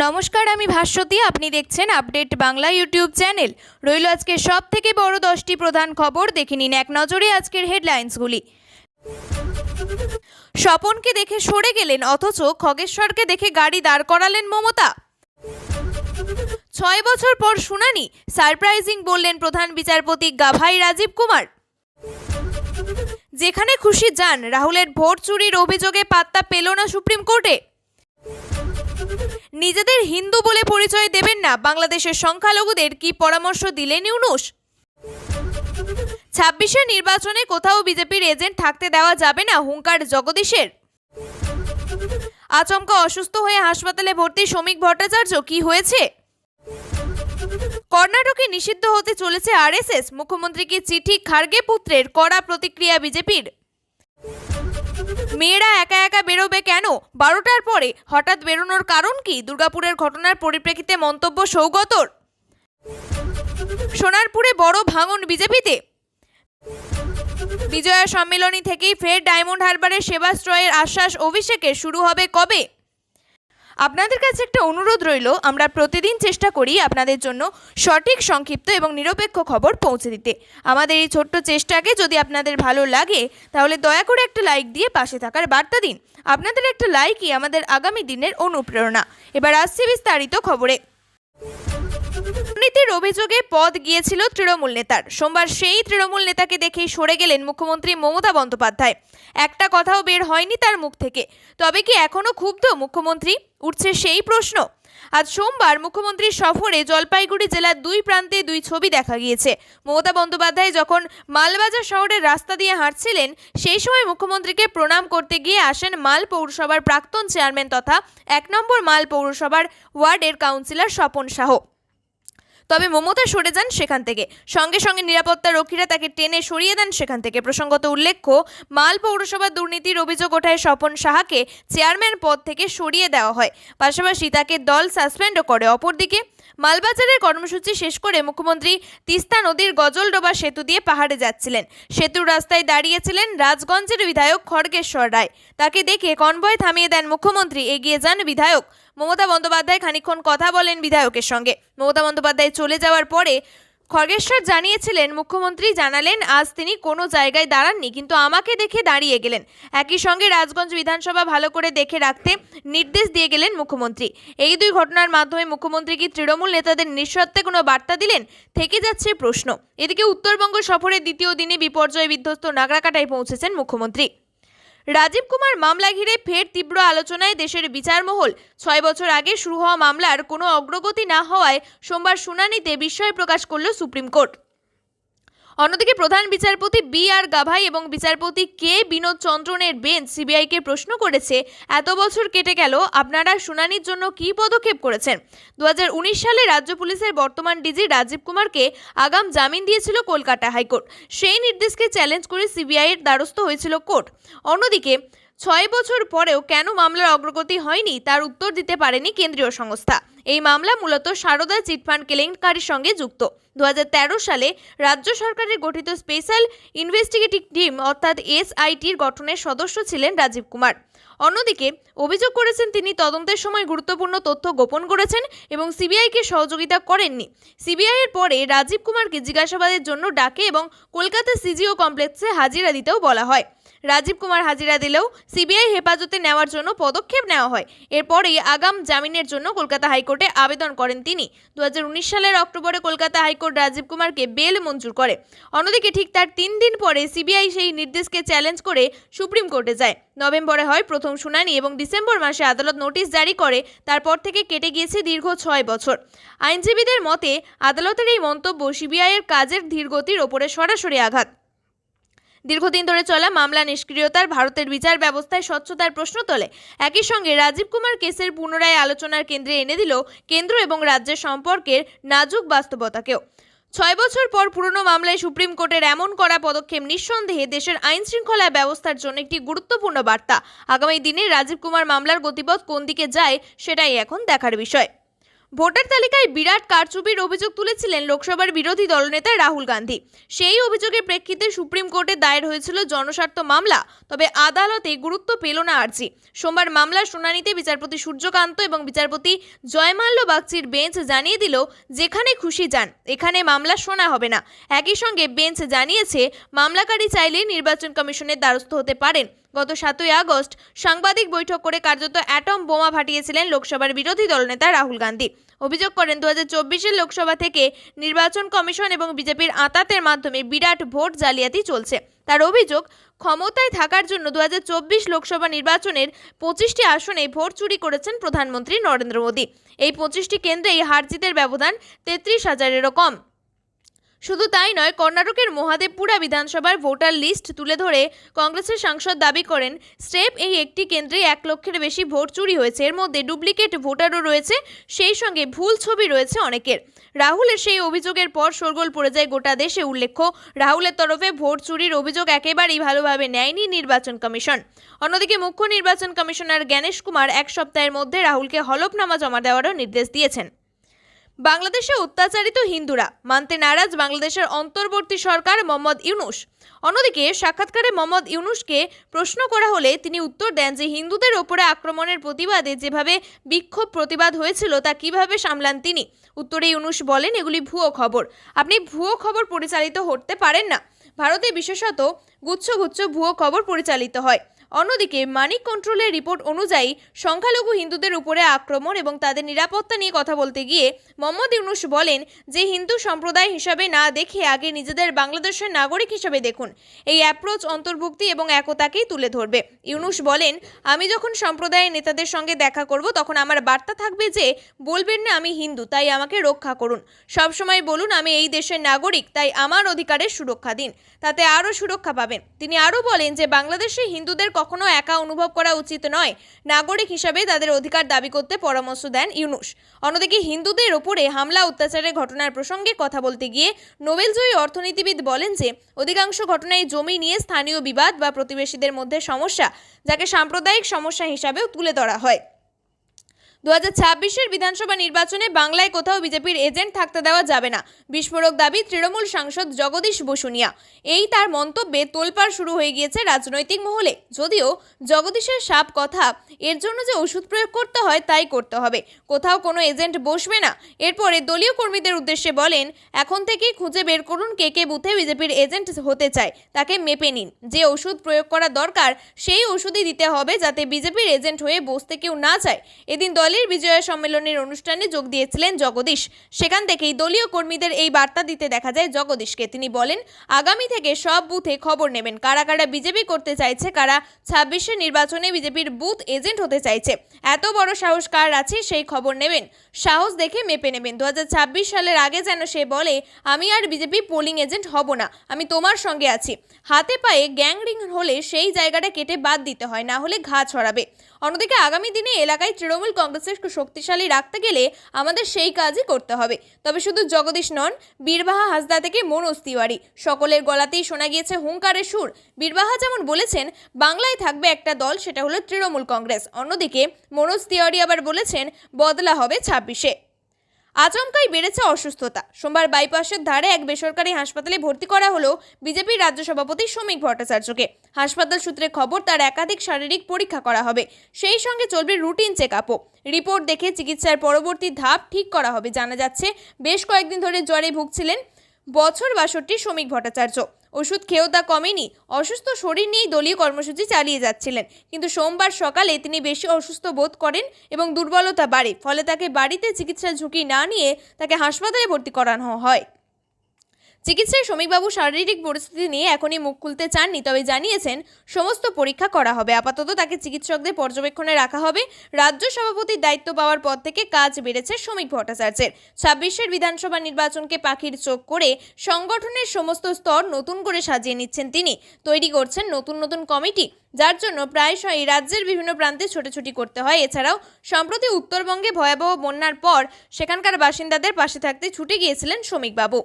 নমস্কার, আমি ভাস্বতী। আপনি দেখছেন আপডেট বাংলা ইউটিউব চ্যানেল। রইল আজকে সবথেকে বড় 10টি প্রধান খবর, দেখে নিন এক নজরে আজকের হেডলাইন্সগুলি। স্বপনকে দেখে সরে গেলেন, অথচ খগেশ্বরকে দেখে গাড়ি দাঁড় করালেন মমতা। 6 বছর পর শুনানি, সারপ্রাইজিং বললেন প্রধান বিচারপতি গাভাই রাজীব কুমার। যেখানে খুশি যান, রাহুলের ভোট চুরির অভিযোগে পাত্তা পেল না সুপ্রিম কোর্টে। নিজেদের হিন্দু বলে পরিচয় দেবেন না, বাংলাদেশের সংখ্যালঘুদের কি পরামর্শ দিলেন ইউনূস। 26-এর নির্বাচনে কোথাও বিজেপির এজেন্ট থাকতে দেওয়া যাবে না, হুঙ্কার জগদীশের। আচমকা অসুস্থ হয়ে হাসপাতালে ভর্তি শ্রমিক ভট্টাচার্য, কি হয়েছে? কর্ণাটকে নিষিদ্ধ হতে চলেছে আরএসএস, মুখ্যমন্ত্রীকে চিঠি, খার্গে পুত্রের কড়া প্রতিক্রিয়া বিজেপির। মেয়েরা একা একা বেরোবে কেন? 12টার পরে হঠাৎ বেরোনোর কারণ কি? দুর্গাপুরের ঘটনার পরিপ্রেক্ষিতে মন্তব্য সৌগতর। সোনারপুরে বড় ভাঙন বিজেপিতে। বিজয়া সম্মেলনী থেকেই ফের ডায়মন্ড হারবারের সেবাশ্রয়ের আশ্বাস অভিষেকের। শুরু হবে কবে? আপনাদের কাছে একটা অনুরোধ রইল, আমরা প্রতিদিন চেষ্টা করি আপনাদের জন্য সঠিক, সংক্ষিপ্ত এবং নিরপেক্ষ খবর পৌঁছে দিতে। আমাদের এই ছোট্ট চেষ্টাকে যদি আপনাদের ভালো লাগে, তাহলে দয়া করে একটা লাইক দিয়ে পাশে থাকার বার্তা দিন। আপনাদের একটা লাইকই আমাদের আগামী দিনের অনুপ্রেরণা। এবার আসছে বিস্তারিত খবরে। দুর্নীতির অভিযোগে পদ গিয়েছিল তৃণমূল নেতার। সোমবার সেই তৃণমূল নেতাকে দেখেই সরে গেলেন মুখ্যমন্ত্রী মমতা বন্দ্যোপাধ্যায়। একটা কথাও বের হয়নি তার মুখ থেকে। তবে কি এখনো ক্ষুব্ধ মুখ্যমন্ত্রী? উঠছে সেই প্রশ্ন। আজ সোমবার মুখ্যমন্ত্রীর সফরে জলপাইগুড়ি জেলার দুই প্রান্তে দুই ছবি দেখা গিয়েছে। মমতা বন্দ্যোপাধ্যায় যখন মালবাজার শহরের রাস্তা দিয়ে হাঁটছিলেন, সেই সময় মুখ্যমন্ত্রীকে প্রণাম করতে গিয়ে আসেন মাল পৌরসভার প্রাক্তন চেয়ারম্যান তথা 1 নম্বর মাল পৌরসভার ওয়ার্ডের কাউন্সিলর স্বপন সাহ। তবে মমতা সরে যান সেখান থেকে। সঙ্গে সঙ্গে নিরাপত্তা রক্ষীরা তাকে টেনে সরিয়ে দেন সেখান থেকে। প্রসঙ্গত উল্লেখ্য, মাল পৌরসভার দুর্নীতির অভিযোগ ওঠায় স্বপন সাহাকে চেয়ারম্যান পদ থেকে সরিয়ে দেওয়া হয়। পাশাপাশি তাকে দল সাসপেন্ডও করে। অপরদিকে মালবাজারের কর্মসূচি শেষ করে মুখ্যমন্ত্রী তিস্তা নদীর গজলডোবা সেতু দিয়ে পাহাড়ে যাচ্ছিলেন। সেতুর রাস্তায় দাঁড়িয়েছিলেন রাজগঞ্জের বিধায়ক খড়গেশ্বর রায়। তাকে দেখে কনভয় থামিয়ে দেন মুখ্যমন্ত্রী। এগিয়ে যান বিধায়ক। মমতা বন্দ্যোপাধ্যায় খানিকক্ষণ কথা বলেন বিধায়কের সঙ্গে। মমতা বন্দ্যোপাধ্যায় চলে যাওয়ার পরে খড়গেশ্বর জানিয়েছিলেন, মুখ্যমন্ত্রী জানালেন আজ তিনি কোনো জায়গায় দাঁড়াননি, কিন্তু আমাকে দেখে দাঁড়িয়ে গেলেন। একই সঙ্গে রাজগঞ্জ বিধানসভা ভালো করে দেখে রাখতে নির্দেশ দিয়ে গেলেন মুখ্যমন্ত্রী। এই দুই ঘটনার মাধ্যমে মুখ্যমন্ত্রী কি তৃণমূল নেতাদের নিঃশর্তে কোনো বার্তা দিলেন? থেকে যাচ্ছে প্রশ্ন। এদিকে উত্তরবঙ্গ সফরের দ্বিতীয় দিনে বিপর্যয় বিধ্বস্ত নাগরাকাটায় পৌঁছেছেন মুখ্যমন্ত্রী। রাজীব কুমার মামলা ঘিরে ফের তীব্র আলোচনায় দেশের বিচারমহল। 6 বছর আগে শুরু হওয়া মামলার কোনো অগ্রগতি না হওয়ায় সোমবার শুনানিতে বিস্ময় প্রকাশ করল সুপ্রিম কোর্ট। অন্যদিকে প্রধান বিচারপতি বি.আর. গাভাই এবং বিচারপতি কে বিনোদ চন্দ্রনের বেঞ্চ সিবিআইকে প্রশ্ন করেছে, এত বছর কেটে গেল, আপনারা শুনানির জন্য কী পদক্ষেপ করেছেন? 2019 সালে রাজ্য পুলিশের বর্তমান ডিজি রাজীব কুমারকে আগাম জামিন দিয়েছিল কলকাতা হাইকোর্ট। সেই নির্দেশকে চ্যালেঞ্জ করে সিবিআইয়ের দ্বারস্থ হয়েছিল কোর্ট। অন্যদিকে 6 বছর পরেও কেন মামলার অগ্রগতি হয়নি তার উত্তর দিতে পারেনি কেন্দ্রীয় সংস্থা। এই মামলা মূলত সারদা চিটফান্ড কেলেঙ্কারির সঙ্গে যুক্ত। 2013 সালে রাজ্য সরকারের গঠিত স্পেশাল ইনভেস্টিগেটিভ টিম অর্থাৎ এসআইটির গঠনের সদস্য ছিলেন রাজীব কুমার। অন্যদিকে অভিযোগ করেছেন তিনি তদন্তের সময় গুরুত্বপূর্ণ তথ্য গোপন করেছেন এবং সিবিআইকে সহযোগিতা করেননি। সিবিআইয়ের পরে রাজীব কুমারকে জিজ্ঞাসাবাদের জন্য ডাকে এবং কলকাতা সিজিও কমপ্লেক্সে হাজিরা দিতেও বলা হয়। রাজীব কুমার হাজিরা দিলেও সিবিআই হেফাজতে নেওয়ার জন্য পদক্ষেপ নেওয়া হয়। এরপরেই আগাম জামিনের জন্য কলকাতা হাইকোর্টে আবেদন করেন তিনি। 2019 সালের অক্টোবরে কলকাতা হাইকোর্ট রাজীব কুমারকে বেল মঞ্জুর করে। অন্যদিকে ঠিক তার 3 দিন পরে সিবিআই সেই নির্দেশকে চ্যালেঞ্জ করে সুপ্রিম কোর্টে যায়। নভেম্বরে হয় প্রথম শুনানি এবং ডিসেম্বর মাসে আদালত নোটিশ জারি করে। তারপর থেকে কেটে গিয়েছে দীর্ঘ 6 বছর। আইনজীবীদের মতে আদালতের এই মন্তব্য সিবিআইয়ের কাজের ধীরগতির ওপরে সরাসরি আঘাত। দীর্ঘদিন ধরে চলা মামলা নিষ্ক্রিয়তার ভারতের বিচার ব্যবস্থায় স্বচ্ছতার প্রশ্ন তোলে। একই সঙ্গে রাজীব কুমার কেসের পুনরায় আলোচনার কেন্দ্রে এনে দিল কেন্দ্র এবং রাজ্যের সম্পর্কের নাজুক বাস্তবতাকেও। 6 বছর পর পুরনো মামলায় সুপ্রিম কোর্টের এমন কড়া পদক্ষেপ নিঃসন্দেহে দেশের আইন শৃঙ্খলা ব্যবস্থার জন্য একটি গুরুত্বপূর্ণ বার্তা। আগামী দিনে রাজীব কুমার মামলার গতিপথ কোন দিকে যায় সেটাই এখন দেখার বিষয়। ভোটার তালিকায় বিরাট কারচুপির অভিযোগ তুলেছিলেন লোকসভার বিরোধী দলনেতা রাহুল গান্ধী। সেই অভিযোগের প্রেক্ষিতে সুপ্রিম কোর্টে দায়ের হয়েছিল জনস্বার্থ মামলা, তবে আদালতে গুরুত্ব পেল না আর্জি। সোমবার মামলার শুনানিতে বিচারপতি সূর্যকান্ত এবং বিচারপতি জয়মাল্য বাগচির বেঞ্চ জানিয়ে দিল, যেখানে খুশি যান, এখানে মামলা শোনা হবে না। একই সঙ্গে বেঞ্চ জানিয়েছে, মামলাকারী চাইলে নির্বাচন কমিশনের দ্বারস্থ হতে পারেন। গত 7ই আগস্ট সাংবাদিক বৈঠক করে কার্যত অ্যাটম বোমা ফাটিয়েছিলেন লোকসভার বিরোধী দলনেতা রাহুল গান্ধী। অভিযোগ করেন 2024-এর লোকসভা থেকে নির্বাচন কমিশন এবং বিজেপির আঁতাতের মাধ্যমে বিরাট ভোট জালিয়াতি চলছে। তার অভিযোগ, ক্ষমতায় থাকার জন্য 2024 লোকসভা নির্বাচনের 25টি আসনে ভোট চুরি করেছেন প্রধানমন্ত্রী নরেন্দ্র মোদী। এই 25টি কেন্দ্রেই হার-জিতের ব্যবধান 33,000-এরও কম। শুধু তাই নয়, কর্ণাটকের মহাদেবপুরা বিধানসভার ভোটার লিস্ট তুলে ধরে কংগ্রেসের সাংসদ দাবি করেন, স্রেফ এই একটি কেন্দ্রে 1 লক্ষের বেশি ভোট চুরি হয়েছে। এর মধ্যে ডুপ্লিকেট ভোটারও রয়েছে, সেই সঙ্গে ভুল ছবি রয়েছে অনেকের। রাহুলের সেই অভিযোগের পর শোরগোল পড়ে যায় গোটা দেশে। উল্লেখ্য, রাহুলের তরফে ভোট চুরির অভিযোগ একেবারেই ভালোভাবে নেয়নি নির্বাচন কমিশন। অন্যদিকে মুখ্য নির্বাচন কমিশনার জ্ঞানেশ কুমার 1 সপ্তাহের মধ্যে রাহুলকে হলফনামা জমা দেওয়ারও নির্দেশ দিয়েছেন। বাংলাদেশে অত্যাচারিত হিন্দুরা মানতে নারাজ বাংলাদেশের অন্তর্বর্তী সরকার মোহাম্মদ ইউনূস। অন্যদিকে সাক্ষাৎকারে মোহাম্মদ ইউনূসকে প্রশ্ন করা হলে তিনি উত্তর দেন যে হিন্দুদের ওপরে আক্রমণের প্রতিবাদে যেভাবে বিক্ষোভ প্রতিবাদ হয়েছিল তা কিভাবে সামলান তিনি। উত্তরে ইউনূস বলেন, এগুলি ভুয়ো খবর। আপনি ভুয়ো খবর পরিচালিত করতে পারেন না। ভারতে বিশেষত গুচ্ছ গুচ্ছ ভুয়ো খবর পরিচালিত হয়। অন্যদিকে মানিক কন্ট্রোলের রিপোর্ট অনুযায়ী সংখ্যালঘু হিন্দুদের উপরে আক্রমণ এবং তাদের নিরাপত্তা নিয়ে কথা বলতে গিয়ে মোহাম্মদ ইউনূস বলেন যে হিন্দু সম্প্রদায় হিসাবে না দেখে আগে নিজেদের বাংলাদেশের নাগরিক হিসাবে দেখুন। এই অ্যাপ্রোচ অন্তর্ভুক্তি এবং একতাকেই তুলে ধরবে। ইউনূস বলেন, আমি যখন সম্প্রদায়ের নেতাদের সঙ্গে দেখা করব তখন আমার বার্তা থাকবে যে বলবেন না আমি হিন্দু তাই আমাকে রক্ষা করুন, সবসময় বলুন আমি এই দেশের নাগরিক তাই আমার অধিকারের সুরক্ষা দিন, তাতে আরও সুরক্ষা পাবেন। তিনি আরও বলেন যে বাংলাদেশে হিন্দুদের কখনো একা অনুভব করা উচিত নয়, নাগরিক হিসাবে তাদের অধিকার দাবি করতে পরামর্শ দেন ইউনূস। অন্যদিকে হিন্দুদের ওপরে হামলা অত্যাচারের ঘটনার প্রসঙ্গে কথা বলতে গিয়ে নোবেলজয়ী অর্থনীতিবিদ বলেন যে অধিকাংশ ঘটনায় জমি নিয়ে স্থানীয় বিবাদ বা প্রতিবেশীদের মধ্যে সমস্যা, যাকে সাম্প্রদায়িক সমস্যা হিসাবেও তুলে ধরা হয়। 2026-এর বিধানসভা নির্বাচনে বাংলায় কোথাও বিজেপির এজেন্ট থাকতে দেওয়া যাবে না, বিস্ফোরক দাবি তৃণমূল সাংসদ জগদীশ বসুনিয়া। এই তার মন্তব্যে তোলপাড় শুরু হয়ে গিয়েছে রাজনৈতিক মহলে। যদিও জগদীশের সাপ কথা, এর জন্য যে ওষুধ প্রয়োগ করতে হয় তাই করতে হবে, কোথাও কোনো এজেন্ট বসবে না। এরপরে দলীয় কর্মীদের উদ্দেশ্যে বলেন, এখন থেকেই খুঁজে বের করুন কে কে বুথে বিজেপির এজেন্ট হতে চায়, তাকে মেপে নিন। যে ওষুধ প্রয়োগ করা দরকার সেই ওষুধই দিতে হবে, যাতে বিজেপির এজেন্ট হয়ে বসতে কেউ না চায়। এদিন দলের বিজয়া সম্মেলনের অনুষ্ঠানে যোগ দিয়েছিলেন জগদীশ। সেখান থেকেই দলীয় কর্মীদের এই বার্তা দিতে দেখা যায় জগদীশকে। তিনি বলেন, আগামী থেকে সব বুথে খবর নেবেন কারা কারা বিজেপি করতে চাইছে, কারা 26-এর নির্বাচনে বিজেপির বুথ এজেন্ট হতে চাইছে। এত বড় সাহস কার আছে সেই খবর নেবেন, সাহস দেখে মেপে নেবেন। 2026 সালের আগে যেন সে বলে, আমি আর বিজেপি পোলিং এজেন্ট হব না, আমি তোমার সঙ্গে আছি। হাতে পায়ে গ্যাং রিং হলে সেই জায়গাটা কেটে বাদ দিতে হয়, না হলে ঘা ছড়াবে। অন্যদিকে আগামী দিনে এলাকায় তৃণমূল কংগ্রেসের শক্তিশালী রাখতে গেলে আমাদের সেই কাজই করতে হবে। তবে শুধু জগদীশ নন, বীরবাহা হাসদা থেকে মনোজ তিওয়ারি, সকলের গলাতেই শোনা গিয়েছে হুঙ্কারের সুর। বীরবাহা যেমন বলেছেন বাংলায় থাকবে একটা দল, সেটা হলো তৃণমূল কংগ্রেস। অন্যদিকে মনোজ তিওয়ারি আবার বলেছেন বদলা হবে 26-এ। আচমকাই বেড়েছে অসুস্থতা। সোমবার বাইপাসের ধারে এক বেসরকারি হাসপাতালে ভর্তি করা হলো বিজেপির রাজ্য সভাপতি শ্রমিক ভট্টাচার্যকে। হাসপাতাল সূত্রে খবর, তার একাধিক শারীরিক পরীক্ষা করা হবে, সেই সঙ্গে চলবে রুটিন চেক আপও। রিপোর্ট দেখে চিকিৎসার পরবর্তী ধাপ ঠিক করা হবে। জানা যাচ্ছে বেশ কয়েকদিন ধরে জ্বরে ভুগছিলেন বছর 62 শ্রমিক ভট্টাচার্য। ওষুধ খেয়েও তা কমেনি, অসুস্থ শরীর নিয়েই দলীয় কর্মসূচি চালিয়ে যাচ্ছিলেন। কিন্তু সোমবার সকালে তিনি বেশি অসুস্থ বোধ করেন এবং দুর্বলতা বাড়ে, ফলে তাকে বাড়িতে চিকিৎসার ঝুঁকি না নিয়ে তাকে হাসপাতালে ভর্তি করানো হয়। চিকিৎসায় শ্রমিকবাবু শারীরিক পরিস্থিতি নিয়ে এখনই মুখ খুলতে চাননি, তবে জানিয়েছেন সমস্ত পরীক্ষা করা হবে। আপাতত তাকে চিকিৎসকদের পর্যবেক্ষণে রাখা হবে। রাজ্য সভাপতির দায়িত্ব পাওয়ার পর থেকে কাজ বেড়েছে শ্রমিক ভট্টাচার্যের। 26-এর বিধানসভা নির্বাচনকে পাখির চোখ করে সংগঠনের সমস্ত স্তর নতুন করে সাজিয়ে নিচ্ছেন তিনি। তৈরি করছেন নতুন নতুন কমিটি, যার জন্য প্রায়শই রাজ্যের বিভিন্ন প্রান্তে ছোটাছুটি করতে হয়। এছাড়াও সম্প্রতি উত্তরবঙ্গে ভয়াবহ বন্যার পর সেখানকার বাসিন্দাদের পাশে থাকতে ছুটে গিয়েছিলেন শ্রমিকবাবু।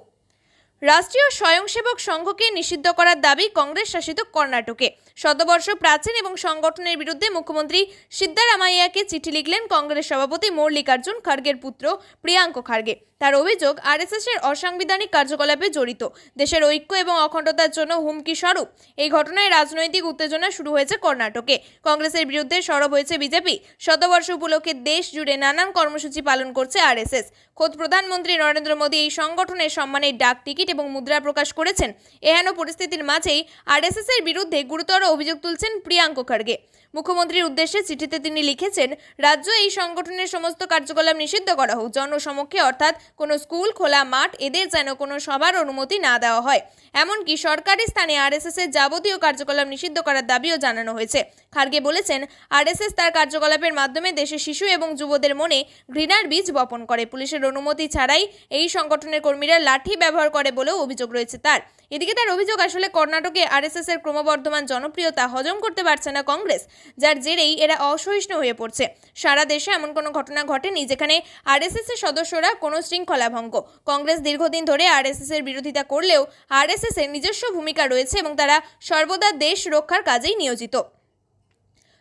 রাষ্ট্রীয় স্বয়ংসেবক সংঘকে নিষিদ্ধ করার দাবি কংগ্রেস শাসিত কর্ণাটকে। শতবর্ষ প্রাচীন এবং সংগঠনের বিরুদ্ধে মুখ্যমন্ত্রী সিদ্দারামাইয়াকে চিঠি লিখলেন কংগ্রেস সভাপতি মল্লিকার্জুন খার্গের পুত্র প্রিয়াঙ্ক খার্গে। তার অভিযোগ, আরএসএস এর অসাংবিধানিক কার্যকলাপে জড়িত, দেশের ঐক্য এবং অখণ্ডতার জন্য হুমকি স্বরূপ। এই ঘটনায় রাজনৈতিক উত্তেজনা শুরু হয়েছে কর্ণাটকে। কংগ্রেসের বিরুদ্ধে সরব হয়েছে বিজেপি। শতবর্ষ উপলক্ষে দেশ জুড়ে নানান কর্মসূচি পালন করছে আরএসএস। খোদ প্রধানমন্ত্রী নরেন্দ্র মোদী এই সংগঠনের সম্মানে ডাক টিকিট এবং মুদ্রা প্রকাশ করেছেন। এহেন পরিস্থিতির মাঝেই আরএসএস এর বিরুদ্ধে গুরুতর অভিযোগ তুলছেন প্রিয়াঙ্ক খার্গে। মুখ্যমন্ত্রীর উদ্দেশ্যে চিঠিতে তিনি লিখেছেন, রাজ্য এই সংগঠনের সমস্ত কার্যকলাপ নিষিদ্ধ করা হোক। জনসমক্ষে অর্থাৎ কোনো স্কুল, খোলা মাঠ, এদের যেন কোনো সভার অনুমতি না দেওয়া হয়। এমনকি সরকারি স্থানে আরএসএস এর যাবতীয় কার্যকলাপ নিষিদ্ধ করার দাবিও জানানো হয়েছে। খার্গে বলেছেন, আরএসএস তার কার্যকলাপের মাধ্যমে দেশের শিশু এবং যুবদের মনে ঘৃণার বীজ বপন করে। পুলিশের অনুমতি ছাড়াই এই সংগঠনের কর্মীরা লাঠি ব্যবহার করে বলেও অভিযোগ রয়েছে তার। এদিকে তার অভিযোগ, আসলে কর্ণাটকে আরএসএস এর ক্রমবর্ধমান জনপ্রিয়তা হজম করতে পারছে না কংগ্রেস, যার জেরেই এরা অসহিষ্ণু হয়ে পড়ছে। সারা দেশে এমন কোনো ঘটনা ঘটেনি যেখানে আরএসএস এর সদস্যরা কোনো শৃঙ্খলা ভঙ্গ। কংগ্রেস দীর্ঘদিন ধরে আরএসএস এর বিরোধিতা করলেও আরএসএস এর নিজস্ব ভূমিকা রয়েছে এবং তারা সর্বদা দেশ রক্ষার কাজেই নিয়োজিত।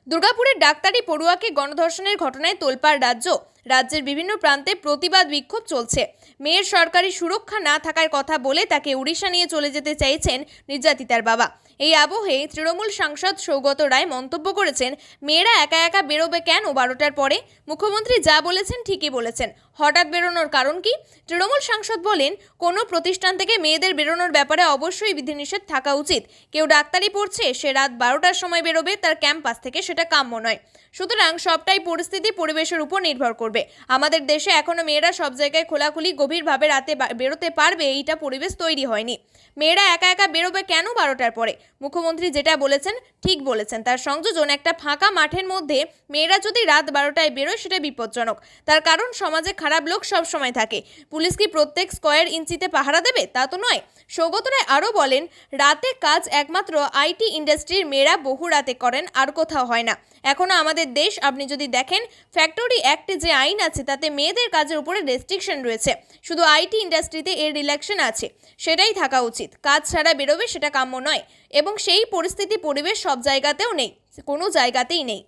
দুর্গাপুরের ডাক্তারি পড়ুয়াকে গণধর্ষণের ঘটনায় তোলপাড় রাজ্য। রাজ্যের বিভিন্ন প্রান্তে প্রতিবাদ বিক্ষোভ চলছে। মেয়ের সরকারি সুরক্ষা না থাকার কথা বলে তাকে উড়িষ্যা নিয়ে চলে যেতে চাইছেন নির্যাতিতার বাবা। এই আবহে তৃণমূল সাংসদ সৌগত রায় মন্তব্য করেছেন, মেয়েরা একা একা বেরোবে কেন 12টার পরে? মুখ্যমন্ত্রী যা বলেছেন ঠিকই বলেছেন। হঠাৎ বেরোনোর কারণ কি? তৃণমূল সাংসদ বলেন, কোনো প্রতিষ্ঠান থেকে মেয়েদের বেরোনোর ব্যাপারে অবশ্যই বিধিনিষেধ থাকা উচিত। কেউ ডাক্তারি পড়ছে, সে রাত 12টার সময় বেরোবে তার ক্যাম্পাস থেকে, সেটা কাম্য নয়। সুতরাং সবটাই পরিস্থিতি পরিবেশের উপর নির্ভর করবে। আমাদের দেশে এখনো মেয়েরা সব জায়গায় খোলাখুলি গভীরভাবে রাতে বেরোতে পারবে, এইটা পরিবেশ তৈরি হয়নি। মেয়েরা একা একা বেরোবে কেন 12টার পরে? মুখ্যমন্ত্রী যেটা বলেছেন ঠিক বলেছেন। তার সংযোজন, একটা ফাঁকা মাঠের মধ্যে মেয়েরা যদি রাত 12টায় বেরোয় সেটা বিপজ্জনক। তার কারণ, সমাজে খারাপ লোক সব সময় থাকে। পুলিশ কি প্রত্যেক স্কয়ার ইঞ্চিতে পাহারা দেবে? তা তো নয়। সৌগত রায় আরও বলেন, রাতে কাজ একমাত্র আইটি ইন্ডাস্ট্রির মেয়েরা বহু রাতে করেন, আর কোথাও হয় না। এখনো আমাদের দেশ, আপনি যদি দেখেন ফ্যাক্টরি অ্যাক্টে যে আইন আছে তাতে মেয়েদের কাজের উপরে রেস্ট্রিকশন রয়েছে। শুধু আইটি ইন্ডাস্ট্রিতে এর রিল্যাক্সন আছে, সেটাই থাকা উচিত। কাজ ছাড়া বেরোবে সেটা কাম্য নয়, এবং সেই পরিস্থিতি পরিবেশ সব জায়গাতেও নেই, কোনো জায়গাতেই নেই।